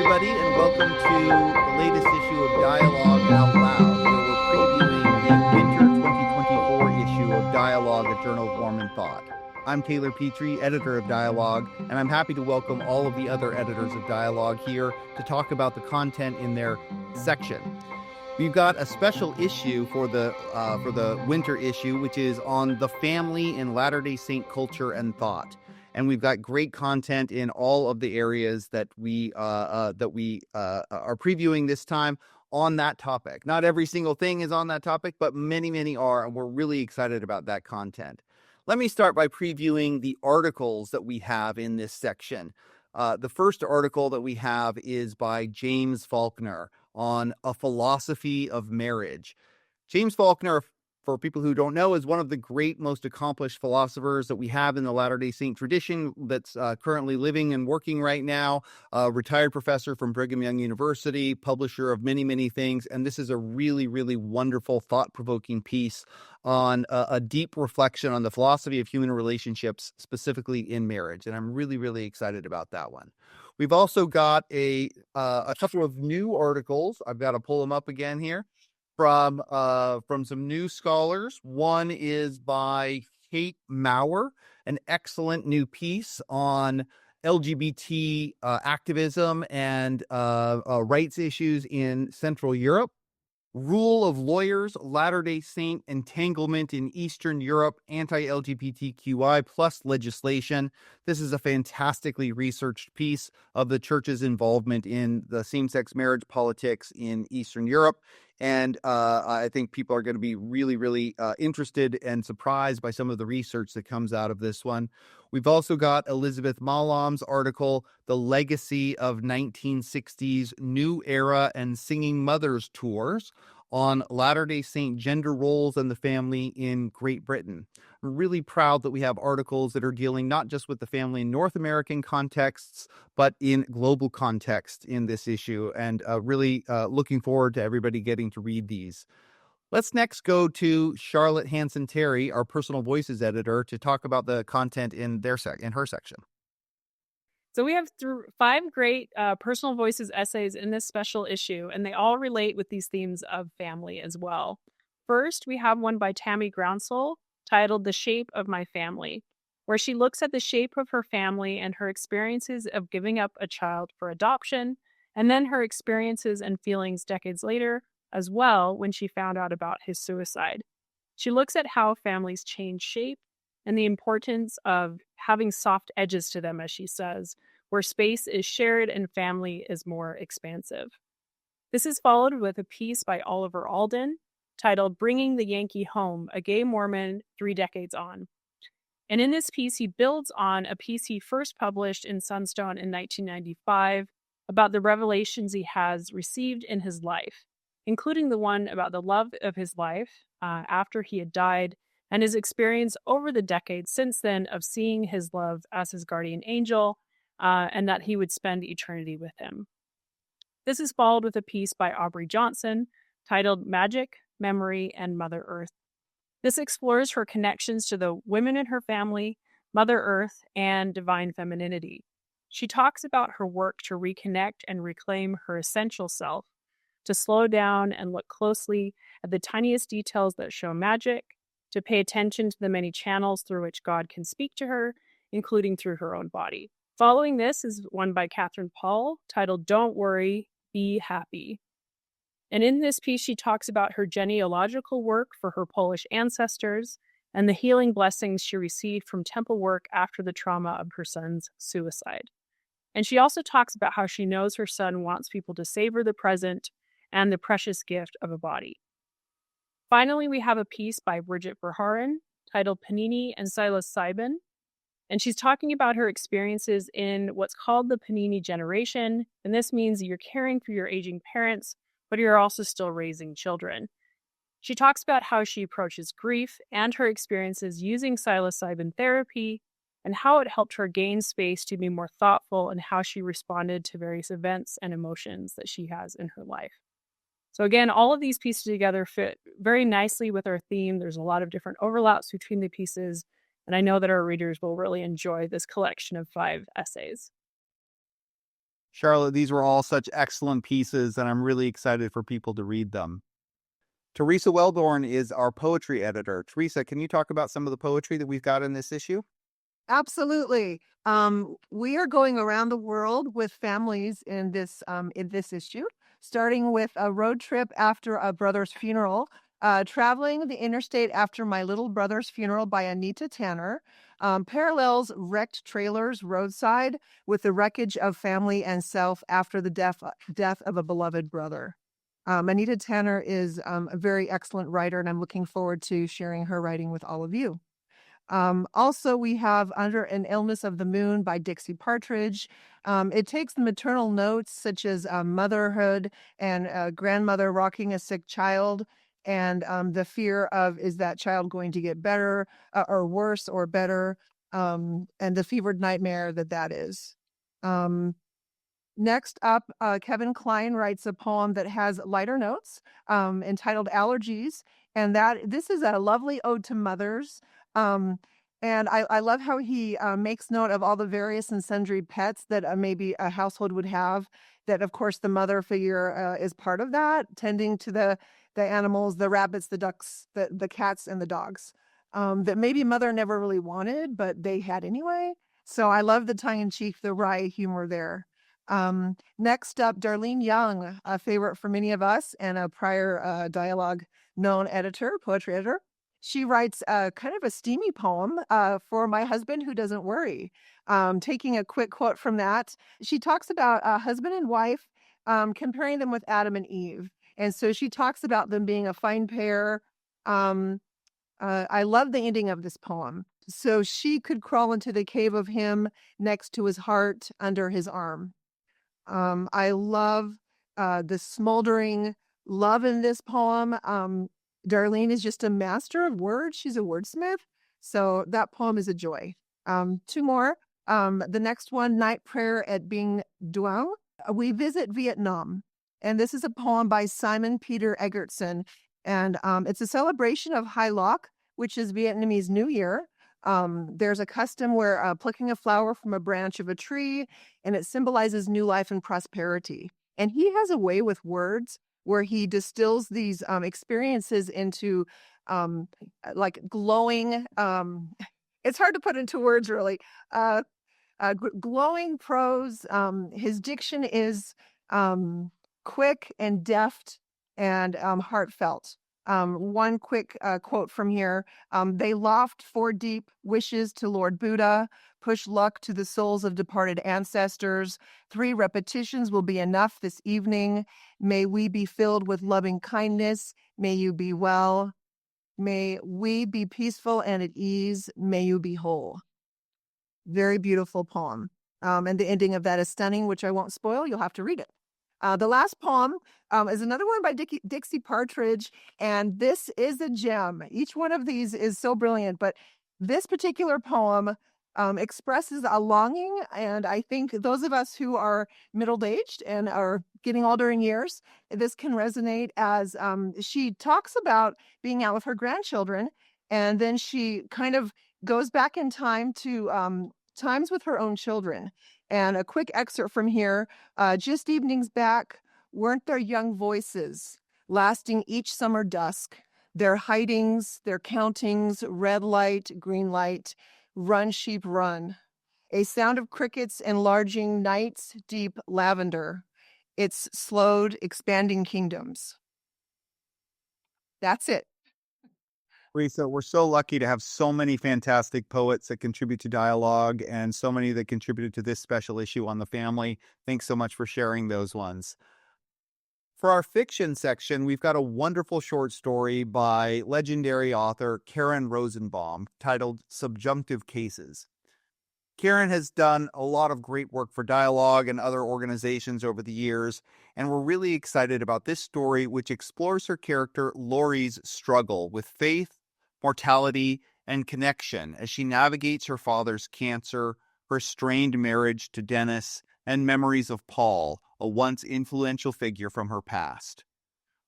everybody, and welcome to the latest issue of Dialogue Out Loud, where we're previewing the winter 2024 issue of Dialogue, a Journal of Mormon Thought. I'm Taylor Petrie, editor of Dialogue, and I'm happy to welcome all of the other editors of Dialogue here to talk about the content in their section. We've got a special issue for the winter issue, which is on the family in Latter-day Saint culture and thought. And we've got great content in all of the areas that we are previewing this time on that topic. Not every single thing is on that topic, but many are, and we're really excited about that content. Let me start by previewing the articles that we have in this section. The first article that we have is by James Faulconer on a philosophy of marriage. James Faulconer, for people who don't know, is one of the great, most accomplished philosophers that we have in the Latter-day Saint tradition that's currently living and working right now, retired professor from Brigham Young University, publisher of many things. And this is a really wonderful, thought-provoking piece on a deep reflection on the philosophy of human relationships, specifically in marriage. And I'm really excited about that one. We've also got a couple of new articles. I've got to pull them up again here. From some new scholars. One is by Kate Mower, an excellent new piece on LGBT activism and rights issues in Central Europe. Rule of Lawyers, Latter-day Saint Entanglement in Eastern Europe, Anti-LGBTQI plus legislation. This is a fantastically researched piece of the church's involvement in the same-sex marriage politics in Eastern Europe. And I think people are going to be really interested and surprised by some of the research that comes out of this one. We've also got Elizabeth Mawlam's article, The Legacy of 1960s New Era and Singing Mothers Tours, on Latter-day Saint gender roles and the family in Great Britain. I'm really proud that we have articles that are dealing not just with the family in North American contexts, but in global context in this issue, and really looking forward to everybody getting to read these. Let's next go to Charlotte Hanson-Terry, our Personal Voices editor, to talk about the content in her section. So we have 5 great Personal Voices essays in this special issue, and they all relate with these themes of family as well. First, we have one by Tammy Groundsel titled The Shape of My Family, where she looks at the shape of her family and her experiences of giving up a child for adoption, and then her experiences and feelings decades later as well when she found out about his suicide. She looks at how families change shape and the importance of having soft edges to them, as she says, where space is shared and family is more expansive. This is followed with a piece by Oliver Alden titled Bringing the Yankee Home, a Gay Mormon 3 Decades On. And in this piece, he builds on a piece he first published in Sunstone in 1995 about the revelations he has received in his life, including the one about the love of his life after he had died, and his experience over the decades since then of seeing his love as his guardian angel, and that he would spend eternity with him. This is followed with a piece by Aubrey Johnson titled Magic, Memory, and Mother Earth. This explores her connections to the women in her family, Mother Earth, and divine femininity. She talks about her work to reconnect and reclaim her essential self, to slow down and look closely at the tiniest details that show magic, to pay attention to the many channels through which God can speak to her, including through her own body. Following this is one by Catherine Paul titled Don't Worry, Be Happy. And in this piece, she talks about her genealogical work for her Polish ancestors and the healing blessings she received from temple work after the trauma of her son's suicide. And she also talks about how she knows her son wants people to savor the present and the precious gift of a body. Finally, we have a piece by Bridget Verharen titled Panini and Psilocybin, and she's talking about her experiences in what's called the Panini generation, and this means you're caring for your aging parents, but you're also still raising children. She talks about how she approaches grief and her experiences using psilocybin therapy, and how it helped her gain space to be more thoughtful in how she responded to various events and emotions that she has in her life. So again, all of these pieces together fit very nicely with our theme. There's a lot of different overlaps between the pieces, and I know that our readers will really enjoy this collection of 5 essays. Charlotte, these were all such excellent pieces, and I'm really excited for people to read them. Teresa Wellborn is our poetry editor. Teresa, can you talk about some of the poetry that we've got in this issue? Absolutely. We are going around the world with families in this issue, starting with a road trip after a brother's funeral, traveling the interstate after my little brother's funeral by Anita Tanner, parallels wrecked trailers roadside with the wreckage of family and self after the death of a beloved brother. Anita Tanner is a very excellent writer, and I'm looking forward to sharing her writing with all of you. Also, we have Under an Illness of the Moon by Dixie Partridge. It takes the maternal notes such as motherhood and grandmother rocking a sick child, and the fear of, is that child going to get better or worse or better, and the fevered nightmare that is. Next up, Kevin Kline writes a poem that has lighter notes, entitled Allergies, and this is a lovely ode to mothers. Um, and I love how he makes note of all the various and sundry pets that maybe a household would have. That, of course, the mother figure is part of that, tending to the animals, the rabbits, the ducks, the cats, and the dogs. That maybe mother never really wanted, but they had anyway. So I love the tongue-in-cheek, the wry humor there. Next up, Darlene Young, a favorite for many of us and a prior dialogue known editor, poetry editor. She writes kind of a steamy poem for My Husband Who Doesn't Worry. Taking a quick quote from that, she talks about a husband and wife, comparing them with Adam and Eve. And so she talks about them being a fine pair. I love the ending of this poem. So she could crawl into the cave of him next to his heart, under his arm. I love the smoldering love in this poem. Darlene is just a master of words. She's a wordsmith. So that poem is a joy. Two more. The next one, Night Prayer at Binh Duong. We visit Vietnam. And this is a poem by Simon Peter Egertson. And it's a celebration of Hai Loc, which is Vietnamese New Year. There's a custom where plucking a flower from a branch of a tree, and it symbolizes new life and prosperity. And he has a way with words where he distills these experiences into like glowing, it's hard to put into words really, glowing prose. His diction is quick and deft and heartfelt. One quick quote from here. They loft 4 deep wishes to Lord Buddha, push luck to the souls of departed ancestors. 3 repetitions will be enough this evening. May we be filled with loving kindness. May you be well. May we be peaceful and at ease. May you be whole. Very beautiful poem. And the ending of that is stunning, which I won't spoil. You'll have to read it. The last poem is another one by Dixie Partridge, and this is a gem. Each one of these is so brilliant, but this particular poem expresses a longing, and I think those of us who are middle-aged and are getting older in years, this can resonate as she talks about being out with her grandchildren, and then she kind of goes back in time to times with her own children. And a quick excerpt from here, just evenings back, weren't there young voices lasting each summer dusk, their hidings, their countings, red light, green light, run sheep run, a sound of crickets enlarging night's deep lavender, its slowed expanding kingdoms. That's it. Teresa, we're so lucky to have so many fantastic poets that contribute to dialogue and so many that contributed to this special issue on the family. Thanks so much for sharing those ones. For our fiction section, we've got a wonderful short story by legendary author Karen Rosenbaum titled Subjunctive Cases. Karen has done a lot of great work for Dialogue and other organizations over the years, and we're really excited about this story, which explores her character Laurie's struggle with faith, mortality, and connection as she navigates her father's cancer, her strained marriage to Dennis, and memories of Paul, a once influential figure from her past.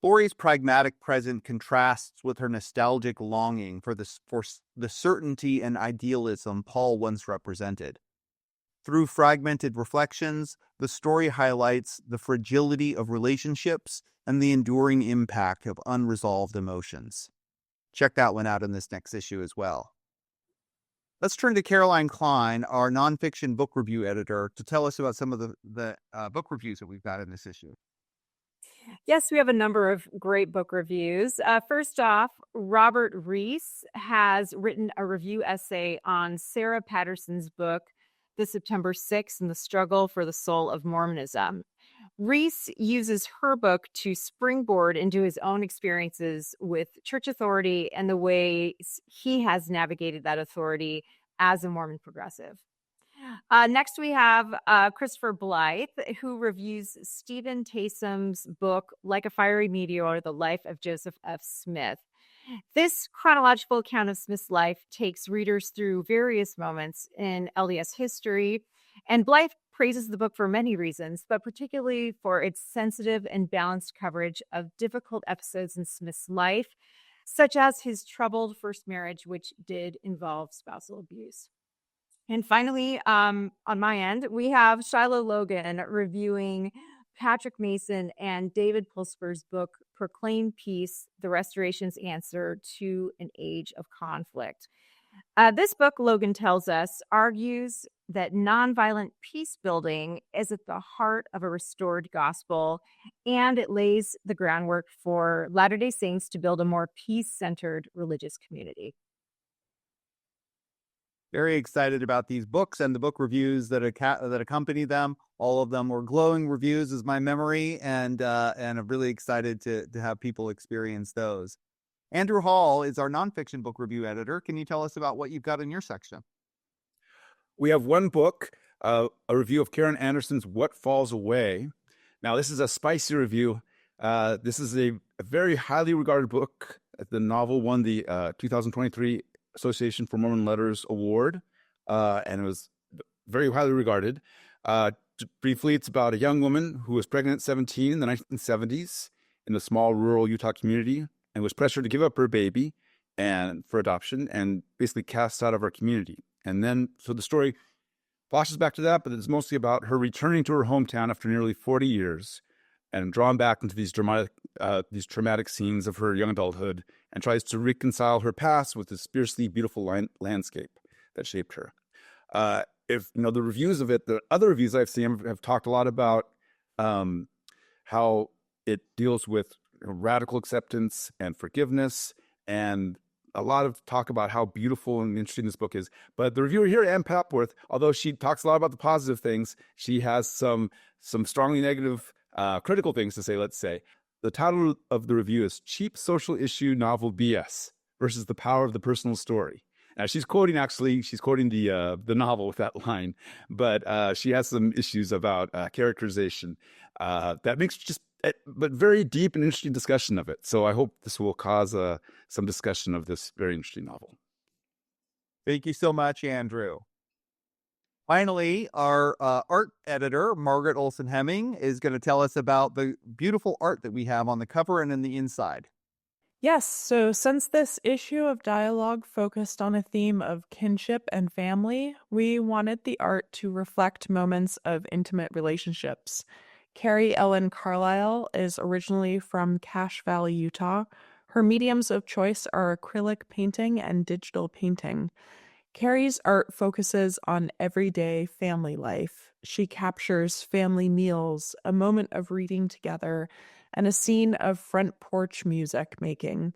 Laurie's pragmatic present contrasts with her nostalgic longing for the certainty and idealism Paul once represented. Through fragmented reflections, the story highlights the fragility of relationships and the enduring impact of unresolved emotions. Check that one out in this next issue as well. Let's turn to Caroline Klein, our nonfiction book review editor, to tell us about some of the book reviews that we've got in this issue. Yes, we have a number of great book reviews. First off, Robert Reese has written a review essay on Sarah Patterson's book, The September 6th and the Struggle for the Soul of Mormonism. Reese uses her book to springboard into his own experiences with church authority and the ways he has navigated that authority as a Mormon progressive. Next, we have Christopher Blythe, who reviews Stephen Taysom's book, Like a Fiery Meteor, The Life of Joseph F. Smith. This chronological account of Smith's life takes readers through various moments in LDS history, and Blythe praises the book for many reasons, but particularly for its sensitive and balanced coverage of difficult episodes in Smith's life, such as his troubled first marriage, which did involve spousal abuse. And finally, on my end, we have Shiloh Logan reviewing Patrick Mason and David Pulsper's book, Proclaim Peace, The Restoration's Answer to an Age of Conflict. This book, Logan tells us, argues that nonviolent peace building is at the heart of a restored gospel, and it lays the groundwork for Latter-day Saints to build a more peace-centered religious community. Very excited about these books and the book reviews that accompany them. All of them were glowing reviews, is my memory, and I'm really excited to have people experience those. Andrew Hall is our nonfiction book review editor. Can you tell us about what you've got in your section? We have one book, a review of Karen Anderson's What Falls Away. Now, this is a spicy review. This is a very highly regarded book. The novel won the 2023 Association for Mormon Letters Award, and it was very highly regarded. Briefly, it's about a young woman who was pregnant at 17 in the 1970s in a small rural Utah community and was pressured to give up her baby and for adoption and basically cast out of our community. And then, so the story flashes back to that, but it's mostly about her returning to her hometown after nearly 40 years and drawn back into these traumatic scenes of her young adulthood, and tries to reconcile her past with this fiercely beautiful landscape that shaped her. If the reviews of it, the other reviews I've seen have talked a lot about how it deals with radical acceptance and forgiveness, and a lot of talk about how beautiful and interesting this book is. But the reviewer here, Ann Papworth, although she talks a lot about the positive things, she has some strongly negative critical things to say, let's say. The title of the review is Cheap Social Issue Novel BS versus the Power of the Personal Story. Now, she's quoting the novel with that line, but she has some issues about characterization that makes but very deep and interesting discussion of it. So I hope this will cause some discussion of this very interesting novel. Thank you so much, Andrew. Finally, our art editor, Margaret Olson-Hemming, is going to tell us about the beautiful art that we have on the cover and in the inside. Yes, so since this issue of Dialogue focused on a theme of kinship and family, we wanted the art to reflect moments of intimate relationships. Carrie Ellen Carlisle is originally from Cache Valley, Utah. Her mediums of choice are acrylic painting and digital painting. Carrie's art focuses on everyday family life. She captures family meals, a moment of reading together, and a scene of front porch music making.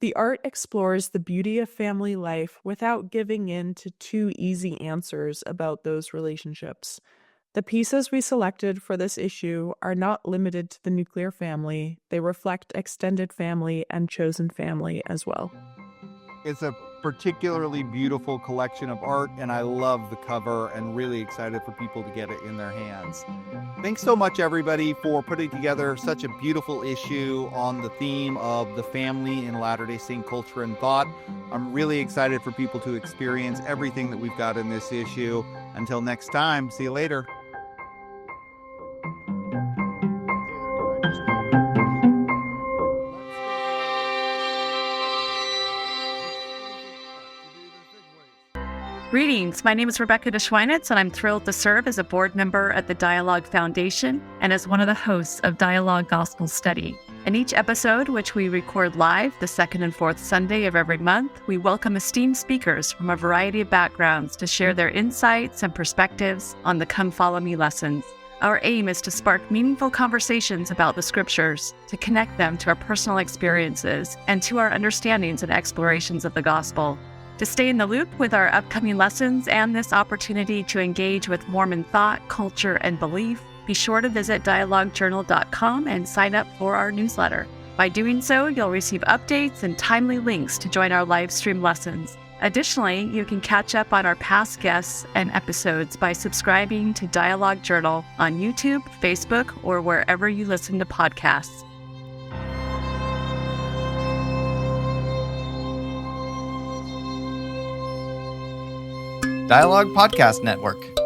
The art explores the beauty of family life without giving in to too easy answers about those relationships. The pieces we selected for this issue are not limited to the nuclear family. They reflect extended family and chosen family as well. It's a particularly beautiful collection of art, and I love the cover and really excited for people to get it in their hands. Thanks so much, everybody, for putting together such a beautiful issue on the theme of the family in Latter-day Saint culture and thought. I'm really excited for people to experience everything that we've got in this issue. Until next time, see you later. Greetings. Greetings. My name is Rebecca DeSchweinitz, and I'm thrilled to serve as a board member at the Dialogue Foundation and as one of the hosts of Dialogue Gospel Study. In each episode, which we record live the second and fourth Sunday of every month, we welcome esteemed speakers from a variety of backgrounds to share their insights and perspectives on the Come Follow Me lessons. Our aim is to spark meaningful conversations about the scriptures, to connect them to our personal experiences and to our understandings and explorations of the gospel. To stay in the loop with our upcoming lessons and this opportunity to engage with Mormon thought, culture, and belief, be sure to visit dialoguejournal.com and sign up for our newsletter. By doing so, you'll receive updates and timely links to join our live stream lessons. Additionally, you can catch up on our past guests and episodes by subscribing to Dialogue Journal on YouTube, Facebook, or wherever you listen to podcasts. Dialogue Podcast Network.